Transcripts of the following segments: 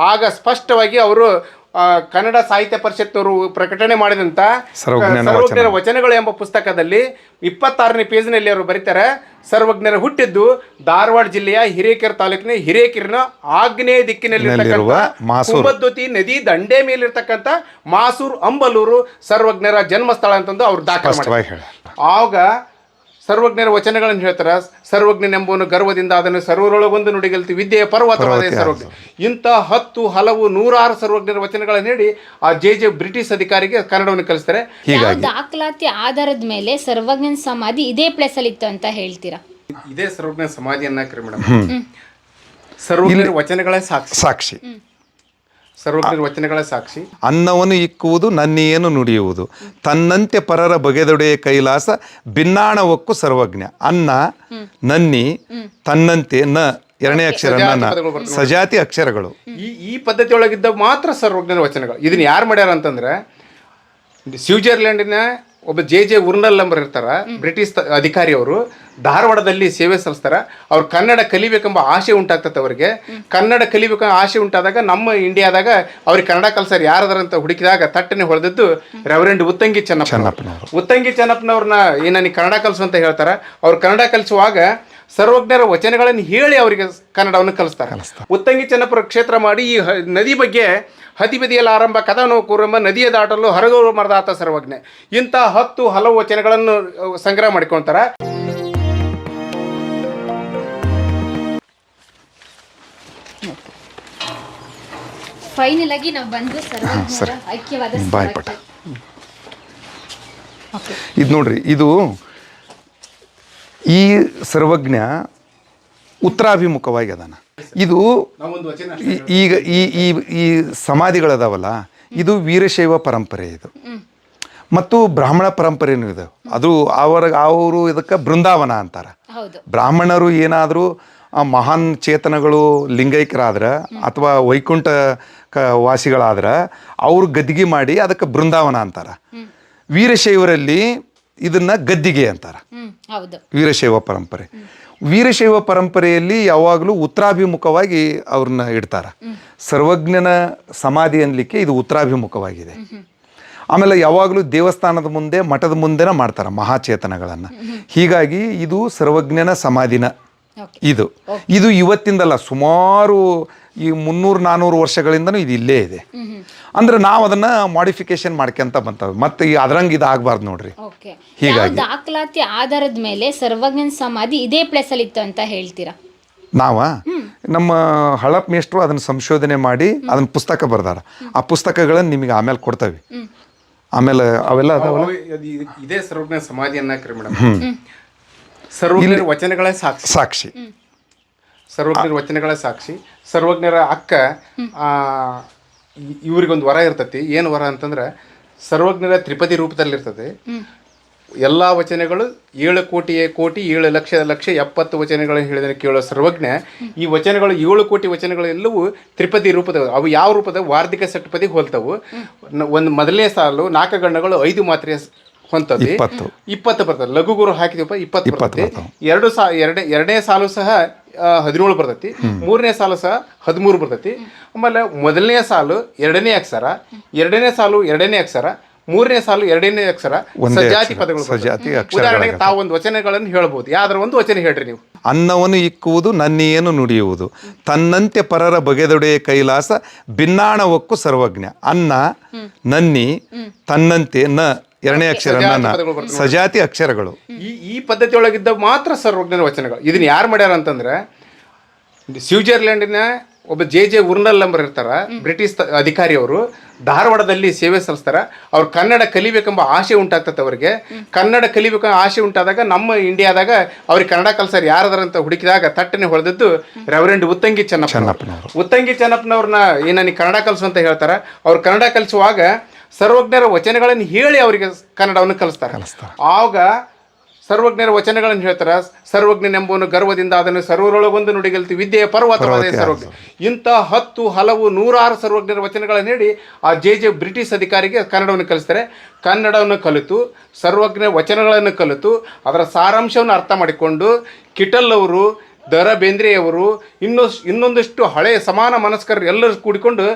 ಆಗ ಸ್ಪಷ್ಟವಾಗಿ ಅವರು ಕನ್ನಡ ಸಾಹಿತ್ಯ ಪರಿಷತ್ನವರು ಪ್ರಕಟಣೆ ಮಾಡಿದಂಥ ಸರ್ವಜ್ಞರ ವಚನಗಳು ಎಂಬ ಪುಸ್ತಕದಲ್ಲಿ 26ನೇ ಪೇಜ್ನಲ್ಲಿ ಅವರು ಬರೀತಾರೆ, ಸರ್ವಜ್ಞರ ಹುಟ್ಟಿದ್ದು ಧಾರವಾಡ ಜಿಲ್ಲೆಯ ಹಿರೇಕೆರೆ ತಾಲೂಕಿನ ಹಿರೇಕೆರೆನ ಆಗ್ನೇಯ ದಿಕ್ಕಿನಲ್ಲಿರುವ ಕುಂಬದ್ವತಿ ನದಿ ದಂಡೆ ಮೇಲಿರ್ತಕ್ಕಂಥ ಮಾಸೂರು ಅಂಬಲೂರು ಸರ್ವಜ್ಞರ ಜನ್ಮಸ್ಥಳ ಅಂತಂದು ಅವ್ರು ದಾಖಲೆ ಮಾಡಿ. ಆಗ ಸರ್ವಜ್ಞರ ವಚನಗಳನ್ನು ಹೇಳ್ತಾರೆ. ಸರ್ವಜ್ಞನೆಂಬುವನು ಗರ್ವದಿಂದ ಅದನ್ನು ಸರ್ವರೊಳಗೊಂದು ನುಡಿಗಲ್ತಿ ವಿದ್ಯೆಯ ಪರ್ವತವಾದ ಸರ್ವಜ್ಞ. ಇಂಥ 10 ಹಲವು 100 ಸರ್ವಜ್ಞರ ವಚನಗಳನ್ನು ಹೇಳಿ ಆ ಜೆ ಬ್ರಿಟಿಷ್ ಅಧಿಕಾರಿಗೆ ಕನ್ನಡವನ್ನು ಕಲಿಸ್ತಾರೆ. ಹೀಗಾಗಿ ದಾಖಲಾತಿ ಆಧಾರದ ಮೇಲೆ ಸರ್ವಜ್ಞನ ಸಮಾಧಿ ಇದೇ ಪ್ಲೇಸ್ ಅಲ್ಲಿ ಇತ್ತು ಅಂತ ಹೇಳ್ತೀರಾ? ಇದೇ ಸರ್ವಜ್ಞ ಸಮಾಧಿ ಅನ್ನಕ್ರಿ ಮೇಡಮ್. ಸರ್ವಜ್ಞರ ವಚನಗಳೇ ಸಾಕ್ಷಿ. ಸರ್ವಜ್ಞರ ವಚನಗಳ ಸಾಕ್ಷಿ. ಅನ್ನವನ್ನು ಇಕ್ಕುವುದು ನನ್ನೇನು ನುಡಿಯುವುದು, ತನ್ನಂತೆ ಪರರ ಬಗೆದೊಡೆಯ ಕೈಲಾಸ ಭಿನ್ನಾಣವಕ್ಕೂ ಸರ್ವಜ್ಞ. ಅನ್ನ, ನನ್ನಿ, ತನ್ನಂತೆ, ನ ಎರಡನೇ ಅಕ್ಷರ ಸಜಾತಿ ಅಕ್ಷರಗಳು. ಈ ಪದ್ಧತಿ ಒಳಗಿದ್ದ ಮಾತ್ರ ಸರ್ವಜ್ಞರ ವಚನಗಳು. ಇದನ್ನ ಯಾರು ಮಾಡ್ಯಾರ ಅಂತಂದ್ರೆ, ಸ್ವಿಟ್ಜರ್ಲ್ಯಾಂಡಿನ ಒಬ್ಬ ಜೆ ಉರ್ನಲ್ ನಂಬರ್ ಇರ್ತಾರ, ಬ್ರಿಟಿಷ್ ಅಧಿಕಾರಿ. ಅವರು ಧಾರವಾಡದಲ್ಲಿ ಸೇವೆ ಸಲ್ಲಿಸ್ತಾರ. ಅವ್ರು ಕನ್ನಡ ಕಲಿಬೇಕೆಂಬ ಆಸೆ ಉಂಟಾಗ್ತದೆ ಅವರಿಗೆ. ಕನ್ನಡ ಕಲಿಬೇಕೆಂಬ ಆಸೆ ಉಂಟಾದಾಗ ನಮ್ಮ ಇಂಡಿಯಾದಾಗ ಅವ್ರಿಗೆ ಕನ್ನಡ ಕಲ್ಸರ್ ಯಾರದಾರಂತ ಹುಡುಕಿದಾಗ ತಟ್ಟನೆ ಹೊಡೆದದ್ದು ರೆವರೆಂಡ್ ಉತ್ತಂಗಿ ಚೆನ್ನಪ್ಪನವರು. ಉತ್ತಂಗಿ ಚೆನ್ನಪ್ಪನವ್ರನ್ನ ನನಗೆ ಕನ್ನಡ ಕಲಿಸು ಅಂತ ಹೇಳ್ತಾರೆ. ಅವ್ರು ಕನ್ನಡ ಕಲಿಸುವಾಗ ಸರ್ವಜ್ಞರ ವಚನಗಳನ್ನು ಹೇಳಿ ಅವರಿಗೆ ಕನ್ನಡವನ್ನು ಕಲಿಸ್ತಾರೆ. ಉತ್ತಂಗಿ ಚೆನ್ನಪ್ಪರ ಕ್ಷೇತ್ರ ಮಾಡಿ ಈ ನದಿ ಬಗ್ಗೆ ಹದಿಬದಿಯಲ್ಲಿ ಆರಂಭ ಕದನೋ ಕೂರಂಬ ನದಿಯ ದಾಟಲು ಹರಗೂರು ಮರದಾತ ಸರ್ವಜ್ಞ. ಇಂಥ 10 ಹಲವು ವಚನಗಳನ್ನು ಸಂಗ್ರಹ ಮಾಡ್ಕೊಳ್ತಾರ. ಫೈನಲ್ ಆಗಿ ನಾವು ಬಂದು ಸರ್ವಜ್ಞರ ಐಕ್ಯವಾದ ಬಾಯ್ಪಟ ಇದು ನೋಡ್ರಿ. ಇದು ಈ ಸರ್ವಜ್ಞ ಉತ್ತರಾಭಿಮುಖವಾಗಿ ಅದಾನ. ಇದು ಈಗ ಈ ಸಮಾಧಿಗಳದಾವಲ್ಲ, ಇದು ವೀರಶೈವ ಪರಂಪರೆ ಇದು, ಮತ್ತು ಬ್ರಾಹ್ಮಣ ಪರಂಪರೆನೂ ಇದೆ. ಅದು ಅವರು ಇದಕ್ಕೆ ಬೃಂದಾವನ ಅಂತಾರೆ. ಬ್ರಾಹ್ಮಣರು ಏನಾದರೂ ಮಹಾನ್ ಚೇತನಗಳು ಲಿಂಗೈಕ್ಯರಾದ್ರೆ ಅಥವಾ ವೈಕುಂಠ ವಾಸಿಗಳಾದ್ರೆ ಅವ್ರು ಗದ್ದಿಗೆ ಮಾಡಿ ಅದಕ್ಕೆ ಬೃಂದಾವನ ಅಂತಾರೆ. ವೀರಶೈವರಲ್ಲಿ ಇದನ್ನ ಗದ್ದಿಗೆ ಅಂತಾರೆ. ವೀರಶೈವ ಪರಂಪರೆ. ವೀರಶೈವ ಪರಂಪರೆಯಲ್ಲಿ ಯಾವಾಗಲೂ ಉತ್ತರಾಭಿಮುಖವಾಗಿ ಅವ್ರನ್ನ ಇಡ್ತಾರೆ. ಸರ್ವಜ್ಞನ ಸಮಾಧಿ ಅನ್ಲಿಕ್ಕೆ ಇದು ಉತ್ತರಾಭಿಮುಖವಾಗಿದೆ. ಆಮೇಲೆ ಯಾವಾಗಲೂ ದೇವಸ್ಥಾನದ ಮುಂದೆ, ಮಠದ ಮುಂದೆನೇ ಮಾಡ್ತಾರೆ ಮಹಾಚೇತನಗಳನ್ನು. ಹೀಗಾಗಿ ಇದು ಸರ್ವಜ್ಞನ ಸಮಾಧಿನ. ಇದು ಇವತ್ತಿಂದಲ್ಲ, ಸುಮಾರು ಈ 300-400 ವರ್ಷಗಳಿಂದನೂ ಇದು ಇಲ್ಲೇ ಇದೆ. ಅಂದ್ರೆ ನಾವು ಅದನ್ನ ಮಾಡಿಫಿಕೇಶನ್ ಮಾಡ್ಕೊಂತ ಬಂತವೆ. ಮತ್ತೆ ಈ ಅದ್ರಂಗೆ ಇದಾಗಬಾರ್ದು ನೋಡ್ರಿ. ಹೀಗಾಗಿ ದಾಖಲಾತಿ ಆಧಾರದ ಮೇಲೆ ಸರ್ವಜ್ಞನ ಸಮಾಧಿ ಇದೇ ಪ್ಲೇಸ್ ಅಲ್ಲಿ ಇತ್ತು ಅಂತ ಹೇಳ್ತೀರಾ? ನಮ್ಮ ಹಳಪ್ ಮೇಷ್ಟ್ರು ಅದನ್ನ ಸಂಶೋಧನೆ ಮಾಡಿ ಅದನ್ನ ಪುಸ್ತಕ ಬರ್ದಾರ. ಆ ಪುಸ್ತಕಗಳನ್ನು ನಿಮಗೆ ಆಮೇಲೆ ಕೊಡ್ತೇವೆ. ಆಮೇಲೆ ಅವೆಲ್ಲ ಇದೇ ಸರ್ವಜ್ಞ ಸಮಾಧಿ ಅನ್ನಕ್ರಿ ಮೇಡಮ್. ಸರ್ವಜ್ಞರ ವಚನಗಳೇ ಸಾಕ್ಷಿ. ಸರ್ವಜ್ಞರ ವಚನಗಳೇ ಸಾಕ್ಷಿ. ಸರ್ವಜ್ಞರ ಅಕ್ಕ ಇವ್ರಿಗೊಂದು ವರ ಇರ್ತತಿ. ಏನು ವರ ಅಂತಂದ್ರೆ, ಸರ್ವಜ್ಞರ ತ್ರಿಪದಿ ರೂಪದಲ್ಲಿರ್ತದೆ. ಎಲ್ಲ ವಚನಗಳು 7 ಕೋಟಿಯೇ ಕೋಟಿ 7 ಲಕ್ಷ ಲಕ್ಷ 70 ವಚನಗಳನ್ನು ಹೇಳಿದ ಕೇಳೋ ಸರ್ವಜ್ಞ ಈ ವಚನಗಳು 7 ಕೋಟಿ ವಚನಗಳೆಲ್ಲವೂ ತ್ರಿಪದಿ ರೂಪದ. ಅವು ಯಾವ ರೂಪದ? ವಾರ್ಧಿಕ ಷಟ್ಪದಿಗೆ ಹೋಲ್ತವು. ಒಂದು ಮೊದಲನೇ ಸಾಲು 4 ಗಣ್ಣಗಳು 5 ಮಾತ್ರೆ ಹೊಂತದ್ದು 20 ಬರ್ತದೆ. ಲಘು ಗುರು ಹಾಕಿದೀವಪ್ಪ 20 ಬರ್ತದೆ. ಎರಡನೇ ಸಾಲು ಸಹ 17 ಬರ್ತೈತಿ. ಮೂರನೇ ಸಾಲು ಸಹ 13 ಬರ್ತೈತಿ. ಆಮೇಲೆ ಮೊದಲನೇ ಸಾಲು 2ನೇ ಅಕ್ಷರ, ಎರಡನೇ ಸಾಲು 2ನೇ ಅಕ್ಷರ, ಮೂರನೇ ಸಾಲು 2ನೇ ಅಕ್ಷರ ಸಜಾತಿ ಪದಗಳು. ಉದಾಹರಣೆಗೆ ತಾವು ಒಂದು ವಚನಗಳನ್ನು ಹೇಳ್ಬೋದು. ಯಾವ್ದಾರ ಒಂದು ವಚನ ಹೇಳ್ರಿ ನೀವು. ಅನ್ನವನ್ನು ಇಕ್ಕುವುದು ನನ್ನೇನು ನುಡಿಯುವುದು, ತನ್ನಂತೆ ಪರರ ಬಗೆದೊಡೆಯ ಕೈಲಾಸ ಭಿನ್ನಾಣವಕ್ಕೂ ಸರ್ವಜ್ಞ. ಅನ್ನ, ನನ್ನಿ, ತನ್ನಂತೆ, ನ ಎರಡನೇ ಅಕ್ಷರ ಸಜಾತಿ ಅಕ್ಷರಗಳು. ಈ ಪದ್ಧತಿ ಒಳಗಿದ್ದ ಮಾತ್ರ ಸರ್ವಜ್ಞನ ವಚನಗಳು. ಇದನ್ನ ಯಾರು ಮಾಡ್ಯಾರ ಅಂತಂದ್ರೆ, ಸ್ವಿಟ್ಜರ್ಲ್ಯಾಂಡಿನ ಒಬ್ಬ ಜೆ ಉರ್ನಲ್ ನಂಬರ್ ಇರ್ತಾರ, ಬ್ರಿಟಿಷ್ ಅಧಿಕಾರಿ. ಅವರು ಧಾರವಾಡದಲ್ಲಿ ಸೇವೆ ಸಲ್ಲಿಸ್ತಾರ. ಅವ್ರು ಕನ್ನಡ ಕಲಿಬೇಕೆಂಬ ಆಸೆ ಉಂಟಾಗ್ತದೆ ಅವರಿಗೆ. ಕನ್ನಡ ಕಲಿಬೇಕೆಂಬ ಆಸೆ ಉಂಟಾದಾಗ ನಮ್ಮ ಇಂಡಿಯಾದಾಗ ಅವ್ರಿಗೆ ಕನ್ನಡ ಕಲ್ಸರ್ ಯಾರದಾರಂತ ಹುಡುಕಿದಾಗ ತಟ್ಟನೆ ಹೊಡೆದದ್ದು ರೆವರೆಂಡ್ ಉತ್ತಂಗಿ ಚೆನ್ನಪ್ಪನವರು. ಉತ್ತಂಗಿ ಚೆನ್ನಪ್ಪನವ್ರನ್ನ ನನಗೆ ಕನ್ನಡ ಕಲಿಸು ಅಂತ ಹೇಳ್ತಾರೆ. ಅವ್ರು ಕನ್ನಡ ಕಲಿಸುವಾಗ ಸರ್ವಜ್ಞರ ವಚನಗಳನ್ನು ಹೇಳಿ ಅವರಿಗೆ ಕನ್ನಡವನ್ನು ಕಲಿಸ್ತಾರೆ. ಆಗ ಸರ್ವಜ್ಞರ ವಚನಗಳನ್ನು ಹೇಳ್ತಾರೆ. ಸರ್ವಜ್ಞನೆಂಬುವನು ಗರ್ವದಿಂದ ಅದನ್ನು ಸರ್ವರೊಳಗೊಂದು ನುಡಿಗಲ್ತಿ ವಿದ್ಯೆಯ ಪರ್ವತವಾದ ಸರ್ವಜ್ಞ. ಇಂಥ 10 ಹಲವು 100 ಸರ್ವಜ್ಞರ ವಚನಗಳನ್ನು ಹೇಳಿ ಆ ಜೆ ಬ್ರಿಟಿಷ್ ಅಧಿಕಾರಿಗೆ ಕನ್ನಡವನ್ನು ಕಲಿಸ್ತಾರೆ. ಕನ್ನಡವನ್ನು ಕಲಿತು ಸರ್ವಜ್ಞ ವಚನಗಳನ್ನು ಕಲಿತು ಅದರ ಸಾರಾಂಶವನ್ನು ಅರ್ಥ ಮಾಡಿಕೊಂಡು ಕಿಟಲ್ ಅವರು ಬೇಂದ್ರೆಯವರು ಇನ್ನೊಂದಿಷ್ಟು ಹಳೆಯ ಸಮಾನ ಮನಸ್ಕರು ಎಲ್ಲರೂ ಕೂಡಿಕೊಂಡು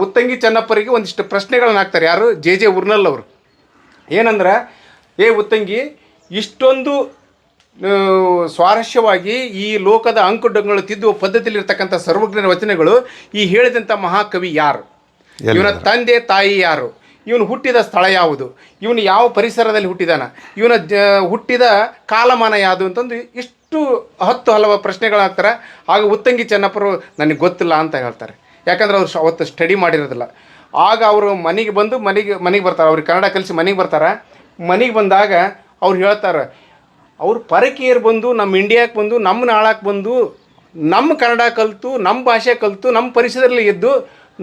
ಉತ್ತಂಗಿ ಚೆನ್ನಪ್ಪರಿಗೆ ಒಂದಿಷ್ಟು ಪ್ರಶ್ನೆಗಳನ್ನ ಹಾಕ್ತಾರೆ. ಯಾರು? ಜೆ ಉರ್ನಲ್ ಅವರು. ಏನಂದ್ರೆ, ಉತ್ತಂಗಿ, ಇಷ್ಟೊಂದು ಸ್ವಾರಸ್ಯವಾಗಿ ಈ ಲೋಕದ ಅಂಕುಡೊಂಗಳು ತಿದ್ದುವ ಪದ್ಧತಿಯಲ್ಲಿರ್ತಕ್ಕಂಥ ಸರ್ವಜ್ಞರ ವಚನಗಳು ಈ ಹೇಳಿದಂಥ ಮಹಾಕವಿ ಯಾರು? ಇವನ ತಂದೆ ತಾಯಿ ಯಾರು? ಇವನು ಹುಟ್ಟಿದ ಸ್ಥಳ ಯಾವುದು? ಇವನು ಯಾವ ಪರಿಸರದಲ್ಲಿ ಹುಟ್ಟಿದಾನ? ಇವನ ಹುಟ್ಟಿದ ಕಾಲಮಾನ ಯಾವುದು ಅಂತಂದು ಇಷ್ಟು ಹಲವು ಪ್ರಶ್ನೆಗಳಾಗ್ತಾರೆ. ಆಗ ಉತ್ತಂಗಿ ಚೆನ್ನಪ್ಪರು ನನಗೆ ಗೊತ್ತಿಲ್ಲ ಅಂತ ಹೇಳ್ತಾರೆ. ಯಾಕಂದ್ರೆ ಅವ್ರು ಅವತ್ತು ಸ್ಟಡಿ ಮಾಡಿರೋದಿಲ್ಲ. ಆಗ ಅವರು ಮನೆಗೆ ಬಂದು ಮನೆಗೆ ಬರ್ತಾರೆ. ಅವ್ರಿಗೆ ಕನ್ನಡ ಕಲಿಸಿ ಮನೆಗೆ ಬರ್ತಾರೆ. ಮನೆಗೆ ಬಂದಾಗ ಅವ್ರು ಹೇಳ್ತಾರೆ, ಅವ್ರು ಪರಕೀಯರು ಬಂದು ನಮ್ಮ ಇಂಡಿಯಾಕ್ಕೆ ಬಂದು ನಮ್ಮನ್ನ ಆಳಕ್ಕೆ ಬಂದು ನಮ್ಮ ಕನ್ನಡ ಕಲಿತು ನಮ್ಮ ಭಾಷೆ ಕಲಿತು ನಮ್ಮ ಪರಿಸರದಲ್ಲಿ ಇದ್ದು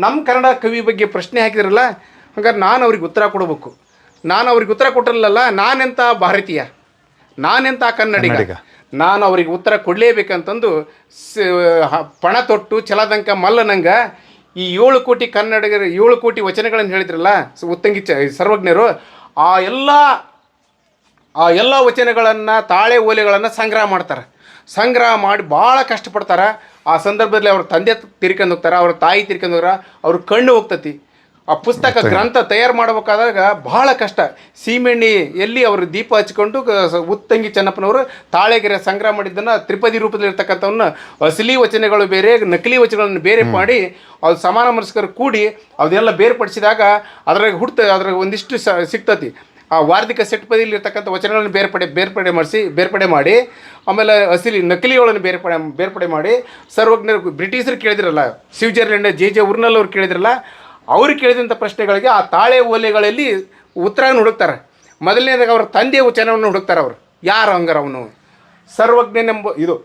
ನಮ್ಮ ಕನ್ನಡ ಕವಿ ಬಗ್ಗೆ ಪ್ರಶ್ನೆ ಹಾಕಿದ್ರಲ್ಲ, ಹಾಗಾದ್ರೆ ನಾನು ಅವ್ರಿಗೆ ಉತ್ತರ ಕೊಡಬೇಕು. ನಾನು ಅವ್ರಿಗೆ ಉತ್ತರ ಕೊಟ್ಟಿರಲಿಲ್ಲ, ನಾನೆಂಥ ಭಾರತೀಯ, ನಾನೆಂಥ ಕನ್ನಡಿಗ, ನಾನು ಅವ್ರಿಗೆ ಉತ್ತರ ಕೊಡಲೇಬೇಕಂತಂದು ಪಣ ತೊಟ್ಟು ಛಲದಂಕ ಮಲ್ಲನಂಗ ಈ 7 ಕೋಟಿ ಕನ್ನಡಿಗರು 7 ಕೋಟಿ ವಚನಗಳನ್ನು ಹೇಳಿದ್ರಲ್ಲ ಉತ್ತಂಗಿ ಸರ್ವಜ್ಞರು, ಆ ಎಲ್ಲ ವಚನಗಳನ್ನು ತಾಳೆ ಓಲೆಗಳನ್ನು ಸಂಗ್ರಹ ಮಾಡ್ತಾರೆ. ಸಂಗ್ರಹ ಮಾಡಿ ಭಾಳ ಕಷ್ಟಪಡ್ತಾರೆ. ಆ ಸಂದರ್ಭದಲ್ಲಿ ಅವ್ರ ತಂದೆ ತಿರ್ಕೊಂಡು ಹೋಗ್ತಾರೆ, ಅವ್ರ ತಾಯಿ ತಿರ್ಕೊಂಡು ಹೋಗ್ರ, ಅವ್ರ ಕಣ್ಣು ಹೋಗ್ತತಿ. ಆ ಪುಸ್ತಕ ಗ್ರಂಥ ತಯಾರು ಮಾಡಬೇಕಾದಾಗ ಭಾಳ ಕಷ್ಟ. ಸೀಮೆಣ್ಣೆ ಎಲ್ಲಿ ಅವರು ದೀಪ ಹಚ್ಕೊಂಡು ಉತ್ತಂಗಿ ಚೆನ್ನಪ್ಪನವರು ತಾಳೆಗೆರೆ ಸಂಗ್ರಹ ಮಾಡಿದ್ದನ್ನು ತ್ರಿಪದಿ ರೂಪದಲ್ಲಿರ್ತಕ್ಕಂಥವನ್ನ ಅಸಲಿ ವಚನಗಳು ಬೇರೆ, ನಕಲಿ ವಚನಗಳನ್ನು ಬೇರೆ ಮಾಡಿ ಅದು ಸಮಾನ ಮನಸ್ಕರು ಕೂಡಿ ಅದನ್ನೆಲ್ಲ ಬೇರ್ಪಡಿಸಿದಾಗ ಅದ್ರಾಗ ಒಂದಿಷ್ಟು ಸಿಗ್ತತಿ. ಆ ವಾರ್ಧಿಕ ಸೆಟ್ಪದಿಲಿರ್ತಕ್ಕಂಥ ವಚನಗಳನ್ನು ಬೇರ್ಪಡೆ ಮಾಡಿ ಆಮೇಲೆ ಅಸಲಿ ನಕಲಿಗಳನ್ನು ಬೇರ್ಪಡೆ ಮಾಡಿ ಸರ್ವಜ್ಞರು ಬ್ರಿಟಿಷರು ಕೇಳಿದ್ರಲ್ಲ, ಸ್ವಿಟ್ಜರ್ಲೆಂಡ್ ಜೆ ಉರ್ನಲ್ ಅವ್ರು ಕೇಳಿದ್ರಲ್ಲ, ಅವ್ರು ಕೇಳಿದಂಥ ಪ್ರಶ್ನೆಗಳಿಗೆ ಆ ತಾಳೆ ಓಲೆಗಳಲ್ಲಿ ಉತ್ತರವನ್ನು ಹುಡುಕ್ತಾರೆ. ಮೊದಲನೇದಾಗ ಅವ್ರ ತಂದೆಯ ವಚನವನ್ನು ಹುಡುಕ್ತಾರೆ. ಅವರು ಯಾರು ಹಂಗಾರ? ಅವನು ಸರ್ವಜ್ಞನೆಂಬ ಇದು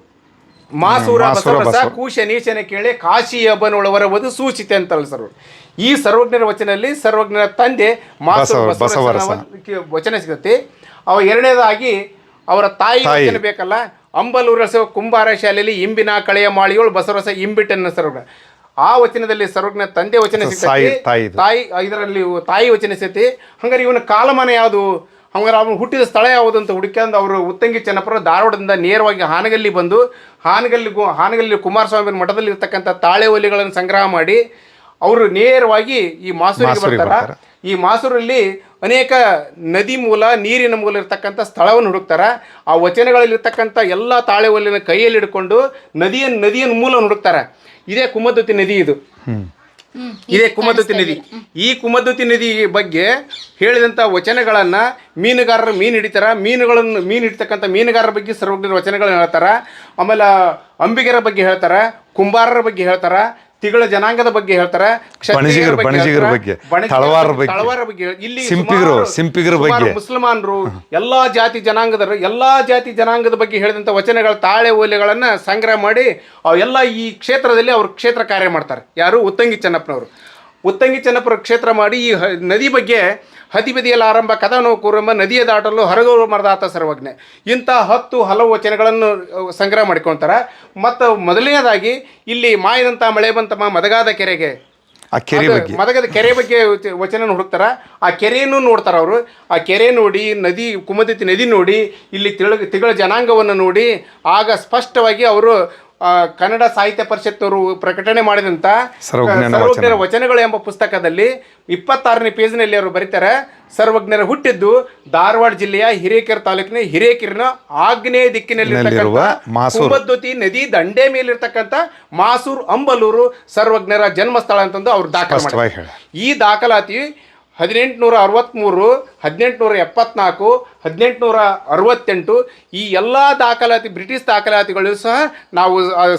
ಮಾಸೂರ ಬಸವರಸ ಕೂಶ ನೀಚನೆ ಕೇಳಿ ಕಾಶಿ ಹಬ್ಬನೊಳವರ ವಧು ಸೂಚಿತೆ ಅಂತಲ್ಲ ಸರ್. ಈ ಸರ್ವಜ್ಞರ ವಚನಲ್ಲಿ ಸರ್ವಜ್ಞರ ತಂದೆ ಮಾಸೂರ ಬಸವರಸ ವಚನ ಸಿಗುತ್ತೆ. ಅವ ಎರಡನೇದಾಗಿ ಅವರ ತಾಯಿ ವಚನ ಬೇಕಲ್ಲ, ಅಂಬಲೂರ ಕುಂಬಾರ ಶಾಲೆಯಲ್ಲಿ ಇಂಬಿನ ಕಳೆಯ ಮಾಳಿಯೋಳು ಬಸವರಸ ಇಂಬಿಟ್ಟನ್ನ ಸರ್ವಜ್ಞ. ಆ ವಚನದಲ್ಲಿ ಸರ್ವಜ್ಞ ತಂದೆ ವಚನ ಸಿಗ್ತೈತಿ, ಇದರಲ್ಲಿ ತಾಯಿ ವಚನ ಸಿಗ್ತೈತಿ. ಹಂಗಾರೆ ಇವನ ಕಾಲಮಾನ ಯಾವುದು, ಹಂಗಾರೆ ಅವನು ಹುಟ್ಟಿದ ಸ್ಥಳ ಯಾವುದು ಅಂತ ಹುಡುಕ್ಯಂದು ಅವರು ಉತ್ತಂಗಿ ಚೆನ್ನಪ್ಪರು ಧಾರವಾಡದಿಂದ ನೇರವಾಗಿ ಹಾನಗಲ್ಲಿ ಬಂದು ಹಾನಗಲ್ಲಿ ಕುಮಾರಸ್ವಾಮಿ ಮಠದಲ್ಲಿ ಇರ್ತಕ್ಕಂಥ ತಾಳೆ ಒಲೆಗಳನ್ನು ಸಂಗ್ರಹ ಮಾಡಿ ಅವರು ನೇರವಾಗಿ ಈ ಮಾಸೂರಿಗೆ ಬರ್ತಾರೆ. ಈ ಮಾಸೂರಲ್ಲಿ ಅನೇಕ ನೀರಿನ ಮೂಲ ಇರ್ತಕ್ಕಂಥ ಸ್ಥಳವನ್ನು ಹುಡುಕ್ತಾರೆ. ಆ ವಚನಗಳಲ್ಲಿರ್ತಕ್ಕಂಥ ಎಲ್ಲ ತಾಳೆ ಒಲೆಯನ್ನು ಕೈಯಲ್ಲಿ ಹಿಡ್ಕೊಂಡು ನದಿಯ ಮೂಲವನ್ನು ಹುಡುಕ್ತಾರೆ. ಇದೇ ಕುಮದ್ವತಿ ನದಿ. ಇದೇ ಕುಮದ್ವತಿ ನದಿ. ಈ ಕುಮದ್ವತಿ ನದಿ ಬಗ್ಗೆ ಹೇಳಿದಂಥ ವಚನಗಳನ್ನು ಮೀನುಗಾರರು ಮೀನು ಹಿಡಿತಕ್ಕಂಥ ಮೀನುಗಾರರ ಬಗ್ಗೆ ಸರ್ವಜ್ಞರ ವಚನಗಳನ್ನು ಹೇಳ್ತಾರೆ. ಆಮೇಲೆ ಅಂಬಿಗರ ಬಗ್ಗೆ ಹೇಳ್ತಾರೆ, ಕುಂಬಾರರ ಬಗ್ಗೆ ಹೇಳ್ತಾರೆ, ತಿಗಳ ಜನಾಂಗದ ಬಗ್ಗೆ ಹೇಳ್ತಾರೆ, ಬಣಿಜಿಗರ ಬಗ್ಗೆ, ತಳವಾರ ಬಗ್ಗೆ, ಇಲ್ಲಿ ಸಿಂಪಿಗರ ಬಗ್ಗೆ, ಮುಸಲ್ಮಾನರು ಎಲ್ಲಾ ಜಾತಿ ಜನಾಂಗದ ಬಗ್ಗೆ ಹೇಳಿದಂಥ ವಚನಗಳ ತಾಳೆ ಓಲೆಗಳನ್ನು ಸಂಗ್ರಹ ಮಾಡಿ ಎಲ್ಲ ಈ ಕ್ಷೇತ್ರದಲ್ಲಿ ಅವರು ಕ್ಷೇತ್ರ ಕಾರ್ಯ ಮಾಡ್ತಾರೆ. ಯಾರು? ಉತ್ತಂಗಿ ಚೆನ್ನಪ್ಪನವರು. ಉತ್ತಂಗಿ ಚೆನ್ನಪ್ಪರ ಕ್ಷೇತ್ರ ಮಾಡಿ ಈ ನದಿ ಬಗ್ಗೆ ಹದಿಬದಿಯಲ್ಲಿ ಆರಂಭ ಕದನೋ ಕೂರಂಬ ನದಿಯ ದಾಟಲು ಹರಗೋರು ಮರದಾತ ಸರ್ವಜ್ಞ ಇಂಥ ಹಲವು ವಚನಗಳನ್ನು ಸಂಗ್ರಹ ಮಾಡಿಕೊಳ್ತಾರೆ. ಮತ್ತು ಮೊದಲನೇದಾಗಿ ಇಲ್ಲಿ ಮಾಯದಂಥ ಮಳೆ ಬಂತಮ್ಮ ಮದಗಾದ ಕೆರೆಗೆ, ಮದಗದ ಕೆರೆ ಬಗ್ಗೆ ವಚನ ಹುಡುಕ್ತಾರ. ಆ ಕೆರೆಯನ್ನು ನೋಡ್ತಾರ ಅವರು. ಆ ಕೆರೆ ನೋಡಿ, ಕುಮದ್ವತಿ ನದಿ ನೋಡಿ, ಇಲ್ಲಿ ತಿಗಳ ಜನಾಂಗವನ್ನು ನೋಡಿ, ಆಗ ಸ್ಪಷ್ಟವಾಗಿ ಅವರು ಕನ್ನಡ ಸಾಹಿತ್ಯ ಪರಿಷತ್ತವರು ಪ್ರಕಟಣೆ ಮಾಡಿದಂಥ ಸರ್ವಜ್ಞರ ವಚನಗಳು ಎಂಬ ಪುಸ್ತಕದಲ್ಲಿ 26ನೇ ಪೇಜ್ನಲ್ಲಿ ಅವರು ಬರೀತಾರೆ, ಸರ್ವಜ್ಞರ ಹುಟ್ಟಿದ್ದು ಧಾರವಾಡ ಜಿಲ್ಲೆಯ ಹಿರೇಕೆರೆ ತಾಲೂಕಿನ ಹಿರೇಕೆರೆನ ಆಗ್ನೇಯ ದಿಕ್ಕಿನಲ್ಲಿರುವ ಕುಮದ್ವತಿ ನದಿ ದಂಡೆ ಮೇಲಿರ್ತಕ್ಕಂಥ ಮಾಸೂರು ಅಂಬಲೂರು ಸರ್ವಜ್ಞರ ಜನ್ಮಸ್ಥಳ ಅಂತಂದು ಅವ್ರು ದಾಖಲೆ ಮಾಡ್ತಾರೆ. ಈ ದಾಖಲಾತಿ 1863, 1874, 1868 ಈ ಎಲ್ಲ ದಾಖಲಾತಿ ಬ್ರಿಟಿಷ್ ದಾಖಲಾತಿಗಳು ಸಹ ನಾವು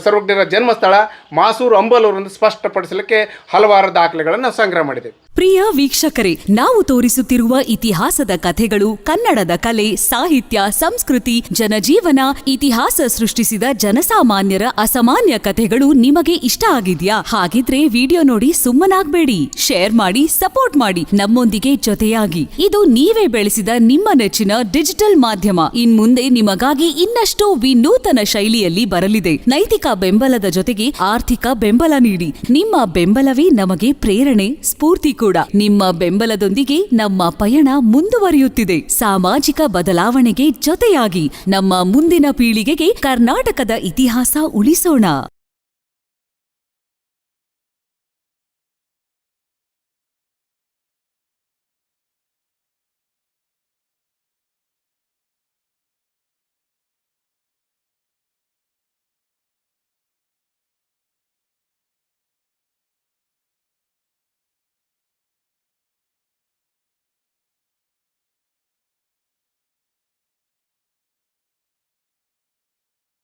ಸರ್ವಜ್ಞರ ಜನ್ಮಸ್ಥಳ ಮಾಸೂರು ಅಂಬಲೂರು ಎಂದು ಸ್ಪಷ್ಟಪಡಿಸಲಿಕ್ಕೆ ಹಲವಾರು ದಾಖಲೆಗಳನ್ನು ಸಂಗ್ರಹ ಮಾಡಿದೆ. ಪ್ರಿಯ ವೀಕ್ಷಕರೇ, ನಾವು ತೋರಿಸುತ್ತಿರುವ ಇತಿಹಾಸದ ಕಥೆಗಳು ಕನ್ನಡದ ಕಲೆ, ಸಾಹಿತ್ಯ, ಸಂಸ್ಕೃತಿ, ಜನಜೀವನ, ಇತಿಹಾಸ ಸೃಷ್ಟಿಸಿದ ಜನಸಾಮಾನ್ಯರ ಅಸಾಮಾನ್ಯ ಕಥೆಗಳು ನಿಮಗೆ ಇಷ್ಟ ಆಗಿದ್ಯಾ? ಹಾಗಿದ್ರೆ ವಿಡಿಯೋ ನೋಡಿ ಸುಮ್ಮನಾಗ್ಬೇಡಿ, ಶೇರ್ ಮಾಡಿ, ಸಪೋರ್ಟ್ ಮಾಡಿ, ನಮ್ಮೊಂದಿಗೆ ಜೊತೆಯಾಗಿ. ಇದು ನೀವೇ ಬೆಳೆಸಿದ ನಿಮ್ಮ ನೆಚ್ಚಿನ ಡಿಜಿಟಲ್ ಮಾಧ್ಯಮ ಇನ್ಮುಂದೆ ನಿಮಗಾಗಿ ಇನ್ನಷ್ಟು ವಿನೂತನ ಶೈಲಿಯಲ್ಲಿ ಬರಲಿದೆ. ನೈತಿಕ ಬೆಂಬಲದ ಜೊತೆಗೆ ಆರ್ಥಿಕ ಬೆಂಬಲ ನೀಡಿ. ನಿಮ್ಮ ಬೆಂಬಲವೇ ನಮಗೆ ಪ್ರೇರಣೆ, ಸ್ಫೂರ್ತಿ ಕೂಡ. ನಿಮ್ಮ ಬೆಂಬಲದೊಂದಿಗೆ ನಮ್ಮ ಪಯಣ ಮುಂದುವರಿಯುತ್ತಿದೆ. ಸಾಮಾಜಿಕ ಬದಲಾವಣೆಗೆ ಜೊತೆಯಾಗಿ ನಮ್ಮ ಮುಂದಿನ ಪೀಳಿಗೆಗೆ ಕರ್ನಾಟಕದ ಇತಿಹಾಸ ಉಳಿಸೋಣ.